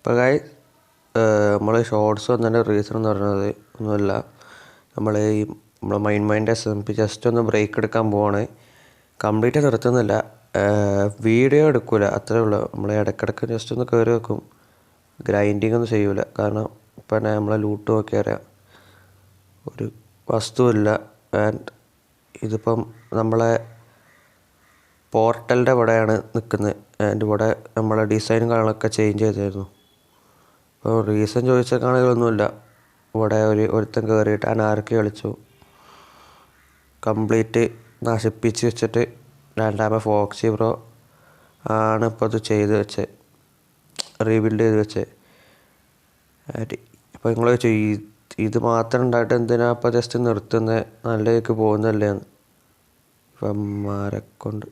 അപ്പോൾ ഗൈസ് നമ്മൾ ഷോർട്സ് വന്നതിൻ്റെ റീസൺ എന്ന് പറയുന്നത് ഒന്നുമില്ല, നമ്മളെ മൈൻഡ് SMP ജസ്റ്റ് ഒന്ന് ബ്രേക്ക് എടുക്കാൻ പോവാണ്. കംപ്ലീറ്റ് നിർത്തുന്നില്ല, വീഡിയോ എടുക്കില്ല, അത്രേ ഉള്ളൂ. നമ്മൾ ഇടയ്ക്കിടയ്ക്ക് ജസ്റ്റ് ഒന്ന് കയറി വെക്കും, ഗ്രൈൻഡിങ് ഒന്നും ചെയ്യൂല. കാരണം ഇപ്പം നമ്മളെ ലൂട്ട് നോക്കിയറിയാം, ഒരു വസ്തുവില്ല. ആൻഡ് ഇതിപ്പം നമ്മളെ പോർട്ടലിൻ്റെ ഇവിടെയാണ് നിൽക്കുന്നത്. ആൻഡ് ഇവിടെ നമ്മളെ ഡിസൈൻ കാര്യങ്ങളൊക്കെ ചേഞ്ച് ചെയ്തായിരുന്നു. അപ്പോൾ റീസൺ ചോദിച്ചേക്കാണെങ്കിലൊന്നുമില്ല, ഇവിടെ ഒരുത്തൻ കയറിയിട്ട് അനാർക്കി കളിച്ചു, കംപ്ലീറ്റ് നശിപ്പിച്ച് വെച്ചിട്ട് രണ്ടാമത് ഫോക്സി ബ്രോ ആണ് ഇപ്പോൾ അത് ചെയ്ത് വെച്ചത്, റീബിൽഡ് ചെയ്ത് വെച്ചത്. ഇപ്പോൾ നിങ്ങൾ ചോദിച്ചു ഇത് മാത്രം ഉണ്ടായിട്ട് എന്തിനാ ഇപ്പോൾ ജസ്റ്റ് നിർത്തുന്നത്, നല്ലതൊക്കെ പോകുന്നല്ലേ എന്ന്. ഇപ്പം മാരെക്കൊണ്ട്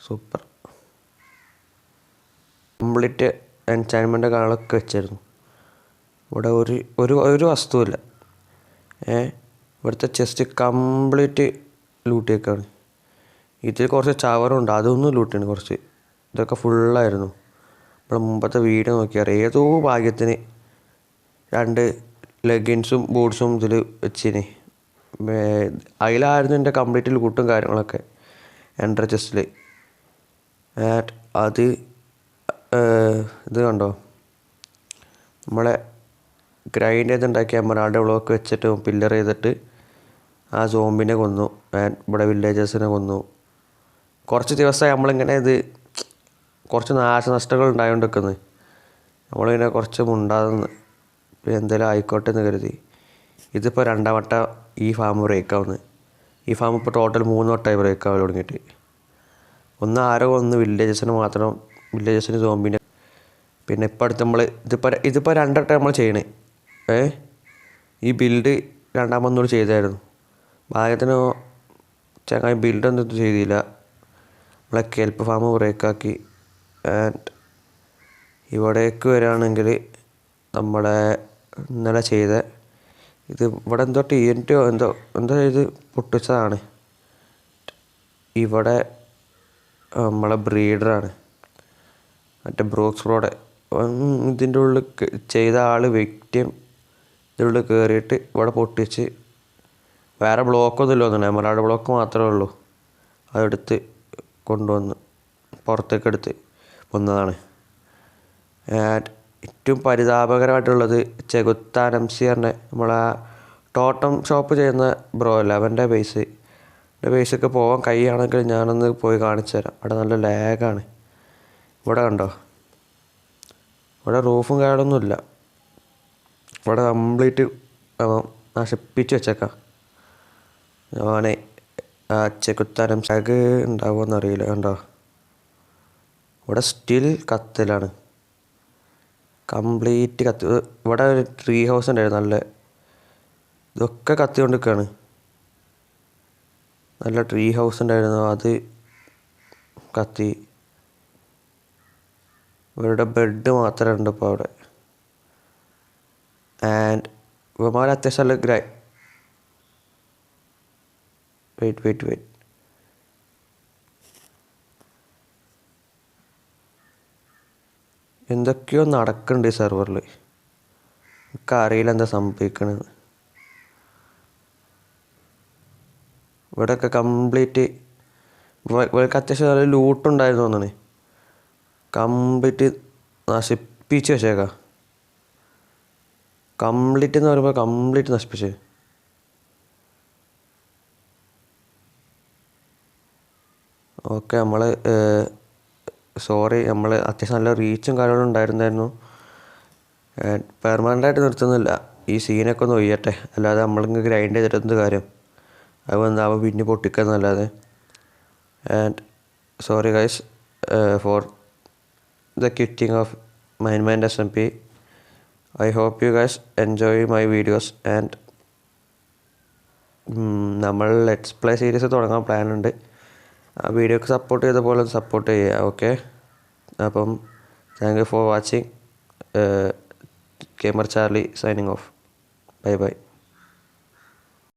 സൂപ്പർ കംപ്ലീറ്റ് എൻചാൻമെൻ്റ് കാണലൊക്കെ വെച്ചായിരുന്നു. ഇവിടെ ഒരു വസ്തുവില്ല. ഇവിടുത്തെ ചെസ്റ്റ് കംപ്ലീറ്റ് ലൂട്ടിയേക്കാണ്. ഇതിൽ കുറച്ച് ചവറുണ്ട്, അതൊന്നും ലൂട്ടിയാണ് കുറച്ച്. ഇതൊക്കെ ഫുള്ളായിരുന്നു. നമ്മൾ മുമ്പത്തെ വീഡിയോ നോക്കിയാൽ ഏതോ ഭാഗ്യത്തിന് 2 ലെഗിൻസും ബൂട്ട്സും ഇതിൽ വെച്ചിന്. അതിലായിരുന്നു എൻ്റെ കംപ്ലീറ്റ് ലൂട്ടും കാര്യങ്ങളൊക്കെ എൻ്റെ ചെസ്റ്റിൽ. അത് ഇത് കണ്ടോ, നമ്മളെ ഗ്രൈൻഡ് ചെയ്തുണ്ടാക്കിയ എമറാൾഡ് ബ്ലോക്ക് വെച്ചിട്ട് പില്ലർ ചെയ്തിട്ട് ആ സോംബിനെ കൊന്നു, ഇവിടെ വില്ലേജേഴ്സിനെ കൊന്നു. കുറച്ച് ദിവസമായി നമ്മളിങ്ങനെ കുറച്ച് നാശനഷ്ടങ്ങൾ ഉണ്ടായതുകൊണ്ട് നിൽക്കുന്നത്. നമ്മളിങ്ങനെ കുറച്ച് മുണ്ടാതെന്ന് എന്തെങ്കിലും ആയിക്കോട്ടെ എന്ന് കരുതി. ഇതിപ്പോൾ 2ാം വട്ടം ഈ ഫാം ബ്രേക്ക് ആവുന്നത്. ഈ ഫാം ഇപ്പോൾ ടോട്ടൽ 3 വട്ടമായി ബ്രേക്ക് ആവാൻ തുടങ്ങിയിട്ട്. ആരോ വില്ലേജസിന് മാത്രം, വില്ലേജസിന് സോംബിനെ. പിന്നെ ഇപ്പോൾ അടുത്ത് ഇതിപ്പോൾ 2 വട്ടം നമ്മൾ ചെയ്യണേ. ഈ ബിൽഡ് രണ്ടാമതൊന്നുകൂടി ചെയ്തായിരുന്നു. ഭാഗ്യത്തിന് ചങ്ങായി ബിൽഡൊന്നും ചെയ്തില്ല, നമ്മളെ കെൽപ്പ് ഫാം ബ്രേക്കാക്കി. ആൻഡ് ഇവിടേക്ക് വരികയാണെങ്കിൽ നമ്മളെ ഇന്നലെ ചെയ്ത ഇവിടെ എന്തോ TNT എന്തോ ഇത് പൊട്ടിച്ചതാണ്. ഇവിടെ നമ്മളെ ബ്രീഡറാണ്, മറ്റേ ബ്രൂക്സ് ബ്രോയുടെ. ഇതിൻ്റെ ഉള്ളിൽ ചെയ്ത ആൾ വ്യക്തിയും ഇതിൻ്റെ ഉള്ളിൽ കയറിയിട്ട് ഇവിടെ പൊട്ടിച്ച്, വേറെ ബ്ലോക്കൊന്നും ഇല്ല തോന്നുന്നു, എമറാൾഡ് ബ്ലോക്ക് മാത്രമേ ഉള്ളൂ. അതെടുത്ത് കൊണ്ടുവന്ന് പുറത്തേക്ക് എടുത്ത് വന്നതാണ്. ഏറ്റവും പരിതാപകരമായിട്ടുള്ളത് ചെകുത്താൻ MC പറഞ്ഞ നമ്മളെ ടോട്ടം ഷോപ്പ് ചെയ്യുന്ന ബ്രോ അല്ല, അവൻ്റെ ബേസൊക്കെ പോകാൻ കഴിയുകയാണെങ്കിൽ ഞാനൊന്ന് പോയി കാണിച്ചു തരാം. അവിടെ നല്ല ലാഗാണ്. ഇവിടെ കണ്ടോ, ഇവിടെ റൂഫും കാര്യമൊന്നുമില്ല. ഇവിടെ കംപ്ലീറ്റ് നശിപ്പിച്ച് വെച്ചേക്കാം. ഞാനേ ചെകുത്താനം ഷാഗ് ഉണ്ടാകുമെന്നറിയില്ല. കണ്ടോ, ഇവിടെ സ്റ്റിൽ കത്തിലാണ്, കംപ്ലീറ്റ് കത്തി. ഇവിടെ ഒരു ട്രീ ഹൗസ് ഉണ്ടായിരുന്നു, നല്ല ഇതൊക്കെ കത്തിക്കൊണ്ട് നിൽക്കുകയാണ്. നല്ല ട്രീ ഹൗസ് ഉണ്ടായിരുന്നു, അത് കത്തി. ഇവരുടെ ബെഡ് മാത്രമേ ഉണ്ട് ഇപ്പോൾ അവിടെ. ആൻഡ് ഇവന്മാർ അത്യാവശ്യം നല്ല വെയിറ്റ് എന്തൊക്കെയോ നടക്കുന്നുണ്ട് ഈ സെർവറിൽ. എനിക്കറിയില്ല എന്താ സംഭവിക്കണമെന്ന്. ഇവിടെയൊക്കെ കംപ്ലീറ്റ് ഇവർക്ക് അത്യാവശ്യം നല്ല ലൂട്ടുണ്ടായിരുന്നു തോന്നണേ, കംപ്ലീറ്റ് നശിപ്പിച്ച് വെച്ചേക്കാം. കംപ്ലീറ്റ് എന്ന് പറയുമ്പോൾ കംപ്ലീറ്റ് നശിപ്പിച്ച്. ഓക്കെ, നമ്മൾ അത്യാവശ്യം നല്ല റീച്ചും കാര്യങ്ങളും ഉണ്ടായിരുന്നു. പെർമനൻ്റായിട്ട് നിർത്തുന്നില്ല, ഈ സീനൊക്കെ ഒന്ന് ഒയ്യട്ടെ, അല്ലാതെ നമ്മളിങ്ങനെ ഗ്രൈൻഡ് ചെയ്തിട്ട് കാര്യം. അത് വന്നാവുമ്പോൾ പിന്നെ പൊട്ടിക്കുന്നല്ലാതെ. And sorry guys for the quitting of Mind SMP. I hope you guys enjoy my videos. And നമ്മൾ ലെറ്റ്സ് പ്ലേ സീരീസ് തുടങ്ങാൻ പ്ലാൻ ഉണ്ട്. ആ വീഡിയോക്ക് സപ്പോർട്ട് ചെയ്ത പോലെ സപ്പോർട്ട് ചെയ്യുക. ഓക്കെ, അപ്പം thank you for watching. Gamer Charlie signing off. Bye bye.